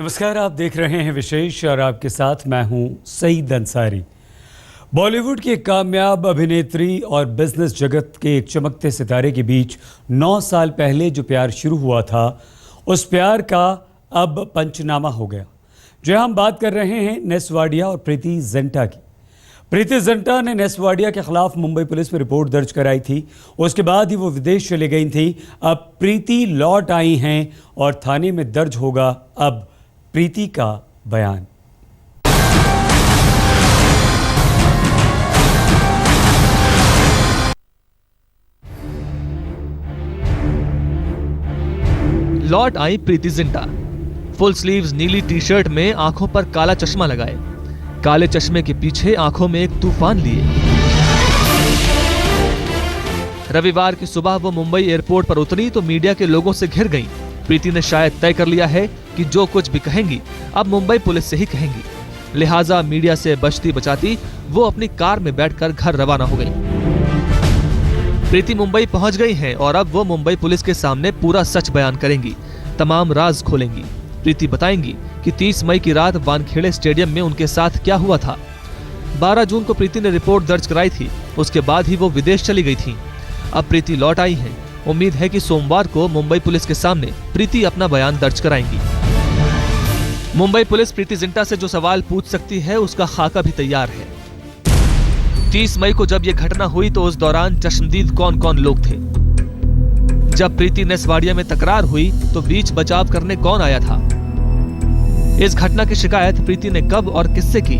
नमस्कार, आप देख रहे हैं विशेष और आपके साथ मैं हूं सईद अंसारी। बॉलीवुड की एक कामयाब अभिनेत्री और बिजनेस जगत के एक चमकते सितारे के बीच 9 साल पहले जो प्यार शुरू हुआ था, उस प्यार का अब पंचनामा हो गया। जो हम बात कर रहे हैं नेस वाडिया और प्रीति जिंटा की। प्रीति जिंटा ने नेस वाडिया के खिलाफ मुंबई पुलिस में रिपोर्ट दर्ज कराई थी। उसके बाद ही वो विदेश चली गई थी। अब प्रीति लौट आई हैं और थाने में दर्ज होगा अब प्रीति का बयान। लौट आई प्रीति जिंटा। फुल स्लीव्स नीली टी शर्ट में, आंखों पर काला चश्मा लगाए, काले चश्मे के पीछे आंखों में एक तूफान लिए। रविवार की सुबह वो मुंबई एयरपोर्ट पर उतरी तो मीडिया के लोगों से घिर गईं। प्रीति ने शायद तय कर लिया है कि जो कुछ भी कहेंगी अब मुंबई पुलिस से ही कहेंगी। लिहाजा मीडिया से बचती बचाती वो अपनी कार में बैठकर घर रवाना हो गई। प्रीति मुंबई पहुंच गई हैं और अब वो मुंबई पुलिस के सामने पूरा सच बयान करेंगी, तमाम राज खोलेंगी। प्रीति बताएंगी कि 30 मई की रात वानखेड़े स्टेडियम में उनके साथ क्या हुआ था। 12 जून को प्रीति ने रिपोर्ट दर्ज कराई थी, उसके बाद ही वो विदेश चली गई थी। अब प्रीति लौट आई हैं। उम्मीद है कि सोमवार को मुंबई पुलिस के सामने प्रीति अपना बयान दर्ज कराएंगी। मुंबई पुलिस प्रीति जिंटा से जो सवाल पूछ सकती है उसका खाका भी तैयार है। 30 मई को जब यह घटना हुई तो उस दौरान चश्मदीद कौन कौन लोग थे? जब प्रीति नेस वाडिया में तकरार हुई तो बीच बचाव करने कौन आया था? इस घटना की शिकायत प्रीति ने कब और किससे की?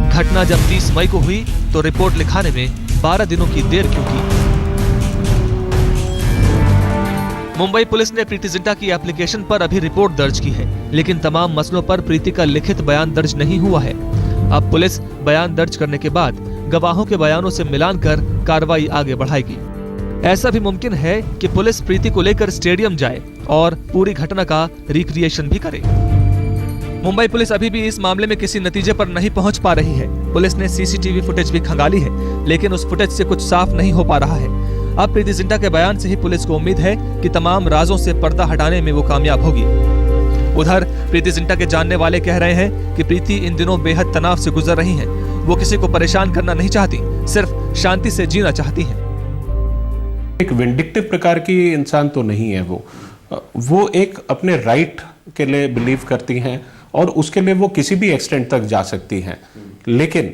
घटना जब 30 मई को हुई तो रिपोर्ट लिखाने में 12 दिनों की देर क्यों की? मुंबई पुलिस ने प्रीति जिंटा की एप्लीकेशन पर अभी रिपोर्ट दर्ज की है, लेकिन तमाम मसलों पर प्रीति का लिखित बयान दर्ज नहीं हुआ है। अब पुलिस बयान दर्ज करने के बाद गवाहों के बयानों से मिलान कर कार्रवाई आगे बढ़ाएगी। ऐसा भी मुमकिन है कि पुलिस प्रीति को लेकर स्टेडियम जाए और पूरी घटना का रिक्रिएशन भी करे। मुंबई पुलिस अभी भी इस मामले में किसी नतीजे पर नहीं पहुंच पा रही है। पुलिस ने सीसीटीवी फुटेज भी खंगाली है, लेकिन उस फुटेज से कुछ साफ नहीं हो पा रहा है। अब प्रीति जिंटा के बयान से ही पुलिस को उम्मीद है कि तमाम राजों से पर्दा हटाने में वो कामयाब होगी। उधर प्रीति जिंटा के जानने वाले कह रहे हैं कि प्रीति इन दिनों बेहद तनाव से गुजर रही हैं। वो किसी को परेशान करना नहीं चाहती, सिर्फ शांति से जीना चाहती हैं। एक विंडिक्टिव प्रकार की इंसान तो नहीं है वो एक अपने राइट के लिए बिलीव करती हैं और उसके लिए वो किसी भी एक्सटेंट तक जा सकती हैं। लेकिन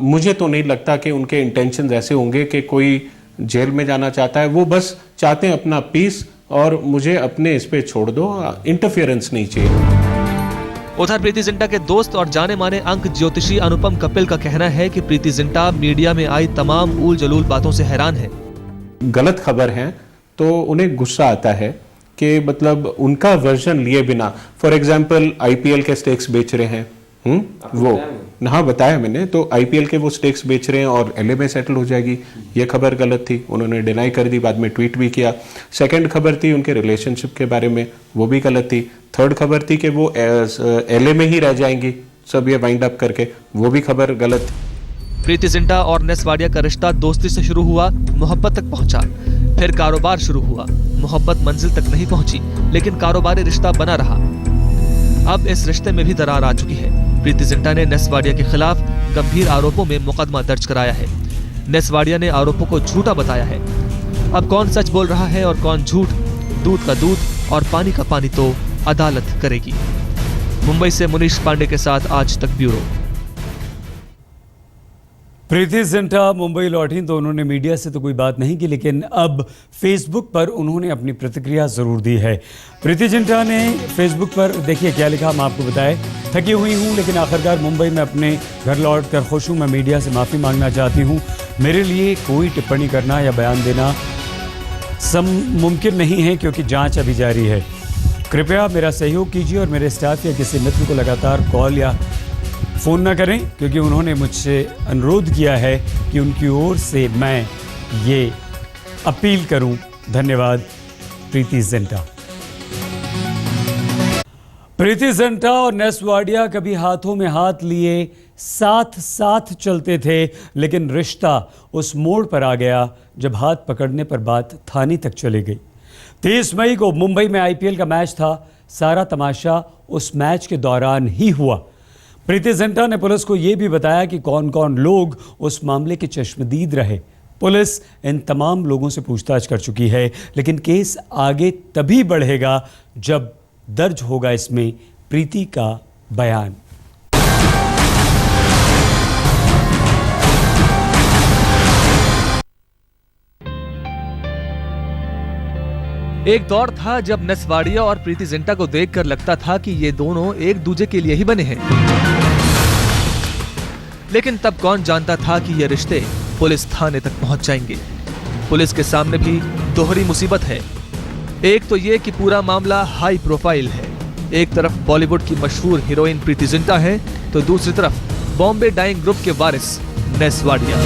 मुझे तो नहीं लगता कि उनके इंटेंशन ऐसे होंगे कि कोई जेल में जाना चाहता है। वो बस चाहते हैं अपना पीस और मुझे अपने इस पे छोड़ दो, इंटरफेरेंस नहीं चाहिए। उधर प्रीति जिंटा के दोस्त और जाने माने अंक ज्योतिषी अनुपम कपिल का कहना है कि प्रीति जिंटा मीडिया में आई तमाम उल जलूल बातों से हैरान है। गलत खबर है तो उन्हें गुस्सा आता है कि मतलब उनका वर्जन लिए बिना, फॉर एग्जाम्पल आईपीएल के स्टेक्स बेच रहे हैं, वो हाँ बताया मैंने, तो आईपीएल के वो स्टेक्स बेच रहे हैं और एलए में सेटल हो जाएगी। ये खबर गलत थी, उन्होंने डिनाई कर दी, बाद में ट्वीट भी किया। सेकंड खबर थी उनके रिलेशनशिप के बारे में, वो भी गलत थी। थर्ड खबर थी कि वो एलए में ही रह जाएंगी सब ये वाइंड अप करके, वो भी खबर गलत थी। प्रीति जिंटा और नेस वाडिया का रिश्ता दोस्ती से शुरू हुआ, मोहब्बत तक पहुंचा, फिर कारोबार शुरू हुआ। मोहब्बत मंजिल तक नहीं पहुंची, लेकिन कारोबारी रिश्ता बना रहा। अब इस रिश्ते में भी दरार आ चुकी है। प्रीति जिंटा ने नेस वाडिया के खिलाफ गंभीर आरोपों में मुकदमा दर्ज कराया है। नेस वाडिया ने आरोपों को झूठा बताया है। अब कौन सच बोल रहा है और कौन झूठ? दूध का दूध और पानी का पानी तो अदालत करेगी। मुंबई से मुनीश पांडे के साथ आज तक ब्यूरो। प्रीति जिंटा मुंबई लौटी तो उन्होंने मीडिया से तो कोई बात नहीं की, लेकिन अब फेसबुक पर उन्होंने अपनी प्रतिक्रिया ज़रूर दी है। प्रीति जिंटा ने फेसबुक पर देखिए क्या लिखा, हम आपको बताएं। थकी हुई हूँ लेकिन आखिरकार मुंबई में अपने घर लौट कर खुश हूँ। मैं मीडिया से माफ़ी मांगना चाहती हूँ। मेरे लिए कोई टिप्पणी करना या बयान देना मुमकिन नहीं है क्योंकि जाँच अभी जारी है। कृपया मेरा सहयोग कीजिए और मेरे स्टाफ या किसी मित्र को लगातार कॉल या फ़ोन ना करें, क्योंकि उन्होंने मुझसे अनुरोध किया है कि उनकी ओर से मैं ये अपील करूं। धन्यवाद, प्रीति जिंटा। प्रीति जिंटा और नेस वाडिया कभी हाथों में हाथ लिए साथ साथ चलते थे, लेकिन रिश्ता उस मोड़ पर आ गया जब हाथ पकड़ने पर बात थाने तक चली गई। 30 मई को मुंबई में आईपीएल का मैच था। सारा तमाशा उस मैच के दौरान ही हुआ। प्रीति जिंटा ने पुलिस को यह भी बताया कि कौन कौन लोग उस मामले के चश्मदीद रहे। पुलिस इन तमाम लोगों से पूछताछ कर चुकी है, लेकिन केस आगे तभी बढ़ेगा जब दर्ज होगा इसमें प्रीति का बयान। एक दौर था जब नसवाड़िया और प्रीति जिंटा को देखकर लगता था कि ये दोनों एक दूसरे के लिए ही बने हैं, लेकिन तब कौन जानता था कि ये रिश्ते पुलिस थाने तक पहुंच जाएंगे। पुलिस के सामने भी दोहरी मुसीबत है। एक तो ये कि पूरा मामला हाई प्रोफाइल है। एक तरफ बॉलीवुड की मशहूर हीरोइन प्रीति जिंटा है, तो दूसरी तरफ बॉम्बे डाइंग ग्रुप के वारिस नेस्वाडिया।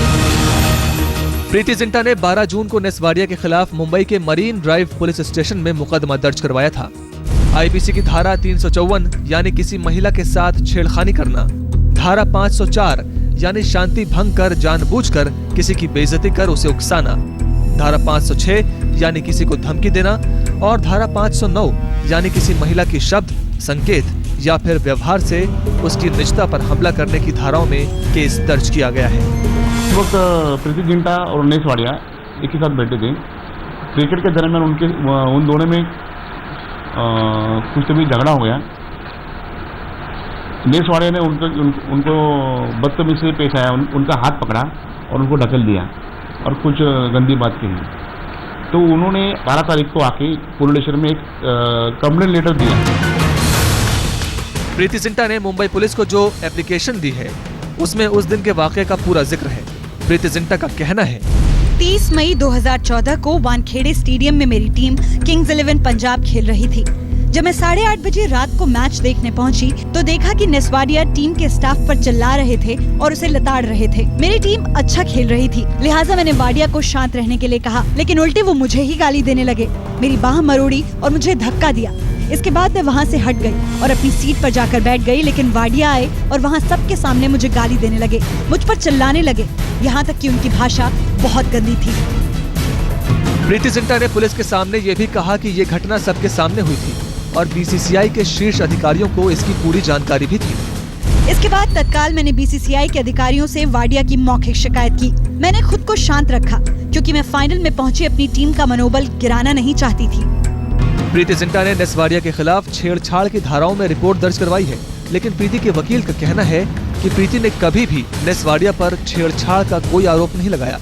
प्रीति जिंटा ने 12 जून को नेस्वाडिया के खिलाफ मुंबई के मरीन ड्राइव पुलिस स्टेशन में मुकदमा दर्ज करवाया था। आईपीसी की धारा 354 यानी किसी महिला के साथ छेड़खानी करना, धारा 504 यानी शांति भंग कर जानबूझकर किसी की बेइज्जती कर उसे उकसाना, धारा 506 यानी किसी को धमकी देना और धारा 509 यानी किसी महिला की शब्द, संकेत या फिर व्यवहार से उसकी निजता पर हमला करने की धाराओं में केस दर्ज किया गया है। इस वक्त प्रीति जिंटा और नेस्वाडिया एक ही साथ बैठे थे। क्रिकेट के दरमियान उन दोनों में कुछ तभी झगड़ा हो गया। नेस्वाडिया ने उनको बदतमीजी से पेश आया, उनका हाथ पकड़ा और उनको ढकेल दिया और कुछ गंदी बात कही। तो उन्होंने 12 तारीख को आके पुलिस स्टेशन में एक कंप्लेंट लेटर दिया। प्रीति जिंटा ने मुंबई पुलिस को जो एप्लीकेशन दी है उसमें उस दिन के वाकये का पूरा जिक्र है। प्रीति जिंटा का कहना है, 30 मई 2014 को वानखेड़े स्टेडियम में मेरी टीम किंग्स 11 पंजाब खेल रही थी। जब मैं 8:30 बजे रात को मैच देखने पहुंची तो देखा कि नेस्वाडिया टीम के स्टाफ पर चिल्ला रहे थे और उसे लताड़ रहे थे। मेरी टीम अच्छा खेल रही थी, लिहाजा मैंने वाडिया को शांत रहने के लिए कहा, लेकिन उल्टे वो मुझे ही गाली देने लगे। मेरी बाह मरोड़ी और मुझे धक्का दिया। इसके बाद मैं वहाँ से हट गई और अपनी सीट पर जाकर बैठ गई, लेकिन वाडिया आए और वहाँ सबके सामने मुझे गाली देने लगे, मुझ पर चिल्लाने लगे, यहाँ तक कि उनकी भाषा बहुत गंदी थी। प्रीति जिंटा ने पुलिस के सामने ये भी कहा कि ये घटना सबके सामने हुई थी और बीसीसीआई के शीर्ष अधिकारियों को इसकी पूरी जानकारी भी थी। इसके बाद तत्काल मैंने बीसीसीआई के अधिकारियों से वाडिया की मौखिक शिकायत की। मैंने खुद को शांत रखा क्योंकि मैं फाइनल में पहुंची अपनी टीम का मनोबल गिराना नहीं चाहती थी। प्रीति जिंटा ने नेस्वाडिया के खिलाफ छेड़छाड़ की धाराओं में रिपोर्ट दर्ज करवाई है, लेकिन प्रीति के वकील का कहना है कि प्रीति ने कभी भी नेस्वाडिया पर छेड़छाड़ का कोई आरोप नहीं लगाया।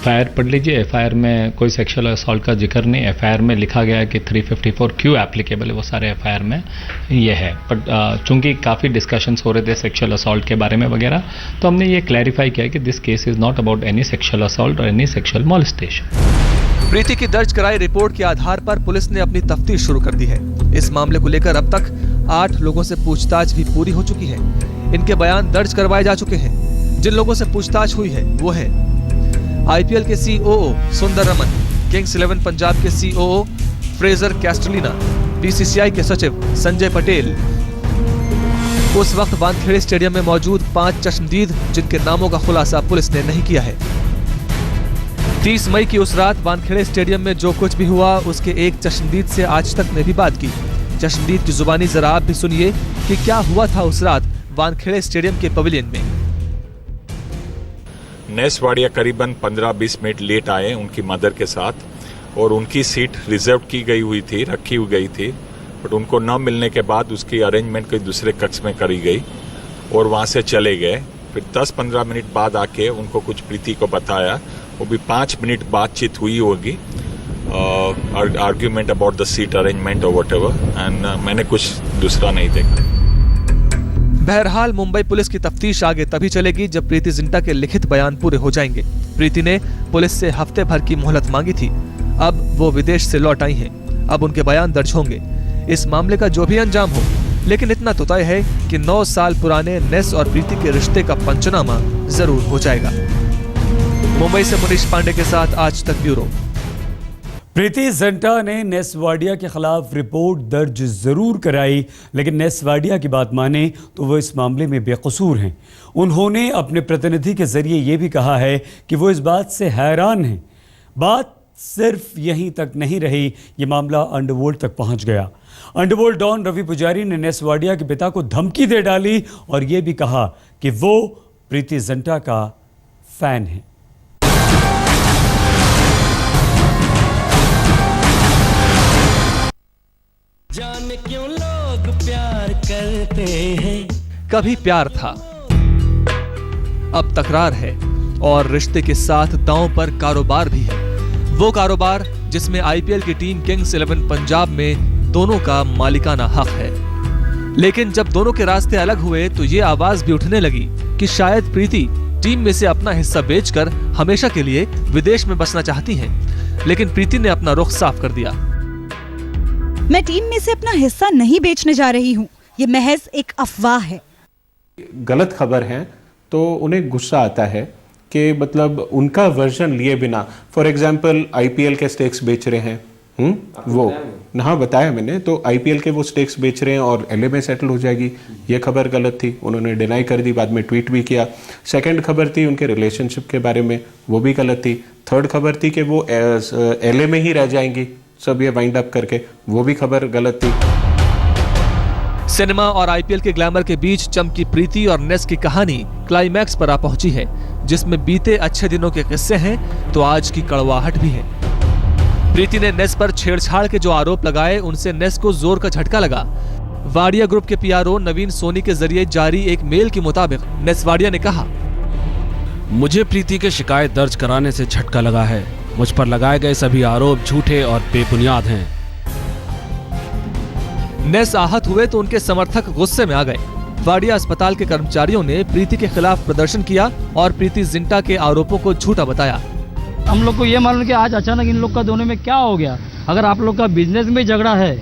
एफआईआर पढ़ लीजिए। एफआईआर में कोई सेक्सुअल असॉल्ट का जिक्र नहीं। एफआईआर में लिखा गया है कि 354 क्यों एप्लीकेबल है, वो सारे एफआईआर में ये है। बट चूंकि काफ़ी डिस्कशंस हो रहे थे सेक्सुअल असॉल्ट के बारे में वगैरह, तो हमने ये क्लैरिफाई किया कि this case is not about any sexual assault और एनी सेक्सुअल मॉलेस्टेशन। प्रीति की दर्ज कराई रिपोर्ट के आधार पर पुलिस ने अपनी तफ्तीश शुरू कर दी है। इस मामले को लेकर अब तक 8 लोगों से पूछताछ भी पूरी हो चुकी है। इनके बयान दर्ज करवाए जा चुके हैं। जिन लोगों से पूछताछ हुई है वो है आईपीएल के सीओओ सुंदर रमन, किंग्स 11 पंजाब के सीओओ फ्रेजर कैस्टलिना, बीसीसीआई के सचिव संजय पटेल, उस वक्त वानखेड़े स्टेडियम में मौजूद 5 चश्मदीद जिनके नामों का खुलासा पुलिस ने नहीं किया है। 30 मई की उस रात वानखेड़े स्टेडियम में जो कुछ भी हुआ उसके एक चश्मदीद से आज तक ने भी बात की। चश्मदीद की जुबानी जरा आप भी सुनिए कि क्या हुआ था उस रात वानखेड़े स्टेडियम के पवेलियन में। नेस्वाडिया करीबन 15-20 मिनट लेट आए उनकी मदर के साथ और उनकी सीट रिजर्व की गई हुई थी, रखी हुई गई थी, बट उनको न मिलने के बाद उसकी अरेंजमेंट कोई दूसरे कक्ष में करी गई और वहाँ से चले गए। फिर 10-15 मिनट बाद आके उनको कुछ प्रीति को बताया, वो भी 5 मिनट बातचीत हुई होगी, argument about the seat arrangement और व्हाटएवर, एंड मैंने कुछ दूसरा नहीं देखा। बहरहाल मुंबई पुलिस की तफ्तीश आगे तभी चलेगी जब प्रीति जिंटा के लिखित बयान पूरे हो जाएंगे। प्रीति ने पुलिस से हफ्ते भर की मोहलत मांगी थी, अब वो विदेश से लौट आई हैं। अब उनके बयान दर्ज होंगे, इस मामले का जो भी अंजाम हो। लेकिन इतना तो तय है कि 9 साल पुराने नेस और प्रीति के रिश्ते का पंचनामा जरूर हो जाएगा। मुंबई से मुनीश पांडे के साथ आज तक ब्यूरो। प्रीति जिंटा ने नेस्वाडिया के खिलाफ रिपोर्ट दर्ज जरूर कराई, लेकिन नेस्वाडिया की बात माने तो वो इस मामले में बेकसूर हैं। उन्होंने अपने प्रतिनिधि के जरिए ये भी कहा है कि वो इस बात से हैरान हैं। बात सिर्फ यहीं तक नहीं रही, ये मामला अंडरवर्ल्ड तक पहुंच गया। अंडरवर्ल्ड डॉन रवि पुजारी ने नेस वाडिया के पिता को धमकी दे डाली और यह भी कहा कि वो प्रीति जिंटा का फैन है। जाने क्यों लोग प्यार करते हैं। कभी प्यार था, अब तकरार है और रिश्ते के साथ दांव पर कारोबार भी है। वो कारोबार जिसमें आईपीएल की टीम किंग्स 11 पंजाब में दोनों का मालिकाना हक है। लेकिन जब दोनों के रास्ते अलग हुए तो ये आवाज भी उठने लगी कि शायद प्रीति टीम में से अपना हिस्सा बेचकर हमेशा के लिए विदेश में बसना चाहती हैं। लेकिन प्रीति ने अपना रुख साफ कर दिया। मैं टीम में से अपना हिस्सा नहीं बेचने जा रही हूँ, ये महज एक अफवाह है। गलत खबर है तो उन्हें गुस्सा आता है कि मतलब उनका वर्जन लिए बिना, फॉर एग्जांपल आईपीएल के स्टेक्स बेच रहे हैं, वो हाँ बताया मैंने, तो आईपीएल के वो स्टेक्स बेच रहे हैं और एलए में सेटल हो जाएगी, ये खबर गलत थी, उन्होंने डिनाई कर दी, बाद में ट्वीट भी किया। सेकंड खबर थी उनके रिलेशनशिप के बारे में, वो भी गलत थी। थर्ड खबर थी कि वो एलए में ही रह जाएंगी सब ये वाइंड अप करके, वो भी खबर गलत थी। सिनेमा और आईपीएल के ग्लैमर के बीच चमकी प्रीति और नेस की कहानी क्लाइमैक्स पर आ पहुंची है, जिसमें बीते अच्छे दिनों के किस्से हैं तो आज की कड़वाहट भी है। प्रीति ने नेस पर छेड़छाड़ के जो आरोप लगाए उनसे नेस को जोर का झटका लगा। वाडिया ग्रुप के पीआरओ नवीन सोनी के जरिए जारी एक मेल के मुताबिक नेस वाडिया ने कहा, मुझे प्रीति के शिकायत दर्ज कराने से झटका लगा है। मुझ पर लगाए गए सभी आरोप झूठे और बेबुनियाद हैं। नेस आहत हुए तो उनके समर्थक गुस्से में आ गए। वाडिया अस्पताल के कर्मचारियों ने प्रीति के खिलाफ प्रदर्शन किया और प्रीति जिंटा के आरोपों को झूठा बताया। हम लोग को ये मालूम कि आज अचानक इन लोग का दोनों में क्या हो गया। अगर आप लोग का बिजनेस में झगड़ा है,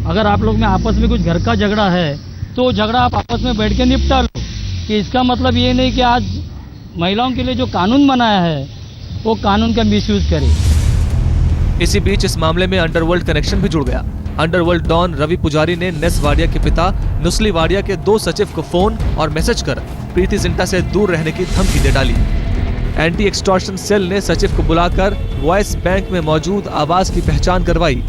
अगर आप लोग में आपस में कुछ घर का झगड़ा है, तो झगड़ा आप आपस में बैठ के निपटा लो। कि इसका मतलब ये नहीं कि आज महिलाओं के लिए जो कानून बनाया है वो कानून का मिसयूज करे। इसी बीच इस मामले में अंडरवर्ल्ड कनेक्शन भी जुड़ गया। अंडरवर्ल्ड डॉन रवि पुजारी ने नेस वाडिया के पिता नुस्ली वाडिया के 2 सचिव को फोन और मैसेज कर प्रीति जिंटा से दूर रहने की धमकी दे डाली। एंटी एक्सटॉर्शन सेल ने सचिव को बुलाकर वॉइस बैंक में मौजूद आवाज की पहचान करवाई।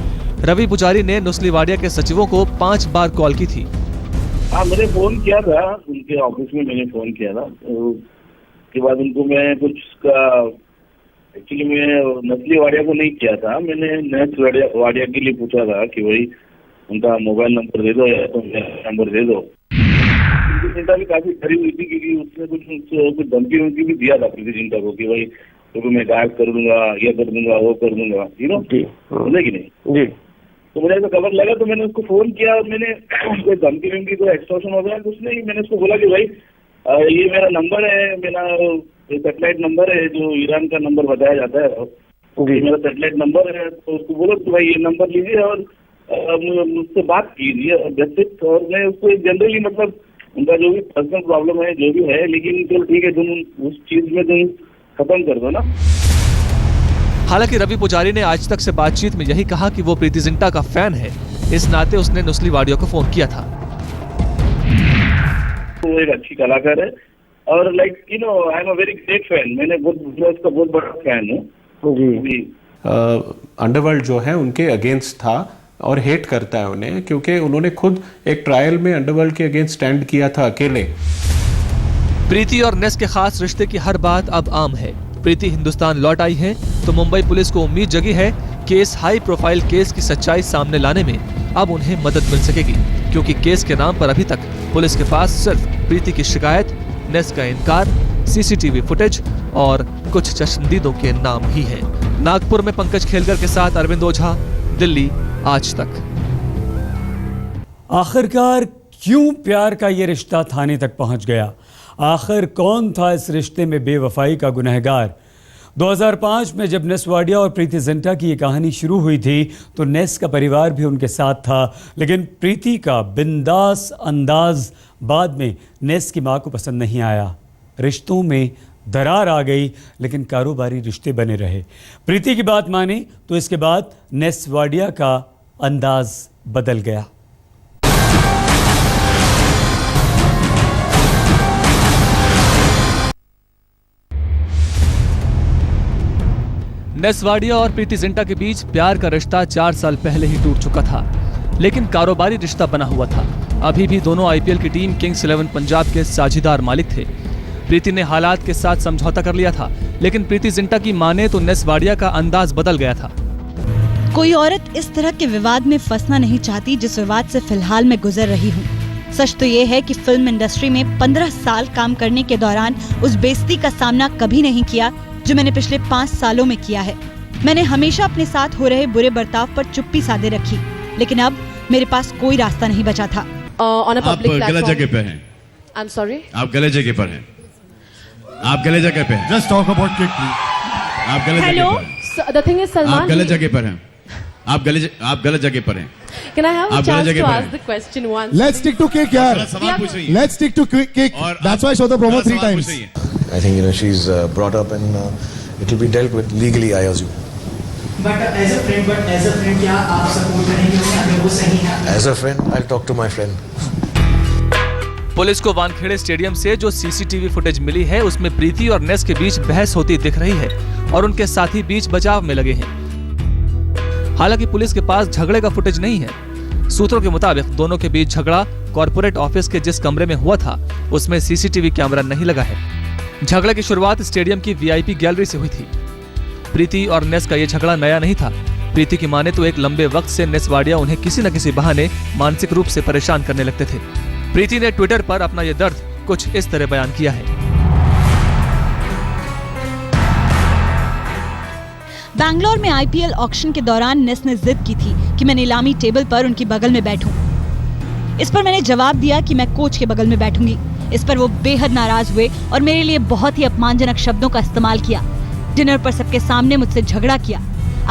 रवि पुजारी ने नुस्ली वाडिया के सचिवों को 5 बार कॉल की थी। हाँ, मैंने फोन किया था, उनके ऑफिस में मैंने फोन किया था। उसके बाद उनको मैं कुछ एक्चुअली मैं नस्ली वाडिया को नहीं किया था, मैंने नेस वाडिया के लिए पूछा था कि भाई उनका मोबाइल नंबर दे दो या तो मेरा नंबर दे दो। जिंटा भी काफी डरी हुई थी क्योंकि उसने कुछ धमकी वमकी भी दिया था प्रीति जिंटा को कि भाई तो मैं गायब कर दूंगा, ये कर दूंगा, वो कर दूंगा, यू नो, समझे कि नहीं जी। तो मुझे ऐसा खबर लगा तो मैंने उसको फोन किया और मैंने कोई धमकी वमकी कोई एक्सटॉर्शन हो गया तो उसने मैंने उसको बोला कि भाई ये मेरा नंबर है, मेरा सैटेलाइट नंबर है जो ईरान का नंबर बताया जाता है, मेरा सैटेलाइट नंबर है। तो उसको बोलो कि भाई ये नंबर लीजिए और मुझसे बात कीजिए। और मैं उसको एक जनरली मतलब उनका जो भी पर्सनल प्रॉब्लम है जो भी है, लेकिन चलो ठीक है तुम उस चीज में तुम खत्म कर दो ना। हालांकि रवि पुजारी ने आज तक से बातचीत में यही कहा कि वो प्रीति जिंटा का फैन है, इस नाते उसने नुस्ली वाडिया को फोन किया था। वो एक अच्छी कलाकार है और like you know I am a very great fan, मैंने उसका बहुत बड़ा फैन हूँ जी। अंडरवर्ल्ड जो है उनके अगेंस्ट था और हेट करता है उन्हें, क्योंकि उन्होंने खुद एक ट्रायल में अंडरवर्ल्ड के अगेंस्ट स्टैंड किया था अकेले। प्रीति और नेस के खास रिश्ते की हर बात अब आम है। प्रीति हिंदुस्तान लौट आई है तो मुंबई पुलिस को उम्मीद जगी है कि इस हाई प्रोफाइल केस की सच्चाई सामने लाने में अब उन्हें मदद मिल सकेगी, क्योंकि केस के नाम पर अभी तक पुलिस के पास सिर्फ प्रीति की शिकायत, नेस का इनकार, सीसीटीवी फुटेज और कुछ चश्मदीदों के नाम ही हैं। नागपुर में पंकज खेलकर के साथ अरविंद ओझा, दिल्ली आज तक। आखिरकार क्यों प्यार का ये रिश्ता थाने तक पहुंच गया? आखिर कौन था इस रिश्ते में बेवफाई का गुनहगार? 2005 में जब नेस वाडिया और प्रीति जिंटा की ये कहानी शुरू हुई थी तो नेस का परिवार भी उनके साथ था, लेकिन प्रीति का बिंदास अंदाज बाद में नेस की मां को पसंद नहीं आया। रिश्तों में दरार आ गई, लेकिन कारोबारी रिश्ते बने रहे। प्रीति की बात माने तो इसके बाद नेस वाडिया का अंदाज बदल गया। नेस वाडिया और प्रीति जिंटा के बीच प्यार का रिश्ता 4 साल पहले ही टूट चुका था। लेकिन कारोबारी रिश्ता बना हुआ था। अभी भी दोनों आईपीएल की टीम किंग्स 11 पंजाब के साझेदार मालिक थे। प्रीति ने हालात के साथ समझौता कर लिया था, लेकिन प्रीति जिंटा की माने तो नेस वाडिया का अंदाज बदल गया था। कोई औरत इस तरह के विवाद में फंसना नहीं चाहती जिस विवाद से फिलहाल मैं गुजर रही हूँ। सच तो ये है कि फिल्म इंडस्ट्री में 15 साल काम करने के दौरान उस बेइज्जती का सामना कभी नहीं किया जो मैंने पिछले 5 सालों में किया है। मैंने हमेशा अपने साथ हो रहे बुरे बर्ताव पर चुप्पी साधे रखी, लेकिन अब मेरे पास कोई रास्ता नहीं बचा था। आप गलत जगह पे हैं। I'm sorry? आप गलत जगह पर हैं। आप गलत जगह पे हैं। Just talk about kick, please. आप गलत Hello? जगह पर हैं। So, the thing is, Salman. आप गलत जगह पर हैं। आप गलत जगह पर हैं। Can I have a आप गलत chance जगह to पर ask हैं। the question once? Let's stick to kick, यार. सवाल पूछ रही है। Let's stick to kick. That's why I show the promo 3 times. I think she's brought up and it will be dealt with legally, I assume. But as a friend, क्या आप support करेंगे उसे अगर वो सही है? As a friend, I'll talk to my friend. Police को Wankhede stadium से जो सीसीटीवी फुटेज मिली है उसमें प्रीति और नेस के बीच बहस होती दिख रही है और उनके साथी बीच बचाव में लगे हैं। हालांकि पुलिस के पास झगड़े का फुटेज नहीं है। सूत्रों के मुताबिक दोनों के बीच झगड़ा कॉर्पोरेट ऑफिस के जिस कमरे में हुआ था उसमें सीसीटीवी कैमरा नहीं लगा है। झगड़े की शुरुआत स्टेडियम की वीआईपी गैलरी से हुई थी। प्रीति और नेस का ये झगड़ा नया नहीं था। प्रीति की माने तो एक लंबे वक्त से नेस वाडिया उन्हें किसी न किसी बहाने मानसिक रूप से परेशान करने लगते थे। प्रीति ने ट्विटर पर अपना ये दर्द कुछ इस तरह बयान किया है। बैंगलोर में आईपीएल ऑक्शन के दौरान नेस ने जिद की थी कि मैं नीलामी टेबल पर उनकी बगल में बैठूं। इस पर मैंने जवाब दिया कि मैं कोच के बगल में बैठूंगी। इस पर वो बेहद नाराज हुए और मेरे लिए बहुत ही अपमानजनक शब्दों का इस्तेमाल किया। डिनर पर सबके सामने मुझसे झगड़ा किया।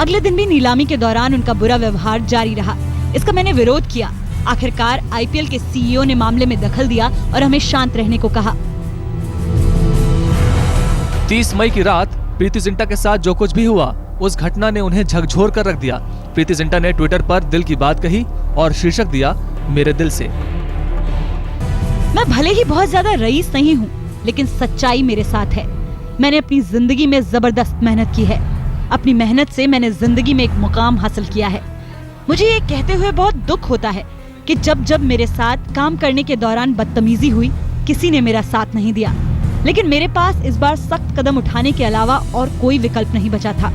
अगले दिन भी नीलामी के दौरान उनका बुरा व्यवहार जारी रहा। इसका मैंने विरोध किया। आखिरकार आईपीएल के सीईओ ने मामले में दखल दिया और हमें शांत रहने को कहा। 30 मई की रात प्रीति जिंटा के साथ जो कुछ भी हुआ उस घटना ने उन्हें झकझोर कर रख दिया। प्रीति जिंटा ने ट्विटर पर दिल की बात कही और शीर्षक दिया मेरे दिल से। मैं भले ही बहुत ज्यादा रईस नहीं हूँ, लेकिन सच्चाई मेरे साथ है। मैंने अपनी जिंदगी में जबरदस्त मेहनत की है। अपनी मेहनत से मैंने जिंदगी में एक मुकाम हासिल किया है। मुझे ये कहते हुए बहुत दुख होता है कि जब जब मेरे साथ काम करने के दौरान बदतमीजी हुई, किसी ने मेरा साथ नहीं दिया। लेकिन मेरे पास इस बार सख्त कदम उठाने के अलावा और कोई विकल्प नहीं बचा था।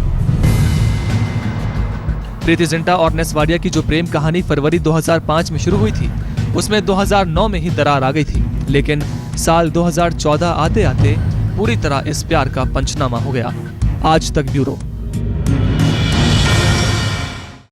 प्रीति जिंटा और नेस वाडिया की जो प्रेम कहानी फरवरी 2005 में शुरू हुई थी, उसमें 2009 में ही दरार आ गई थी। लेकिन साल 2014 आते आते पूरी तरह इस प्यार का पंचनामा हो गया। आज तक ब्यूरो।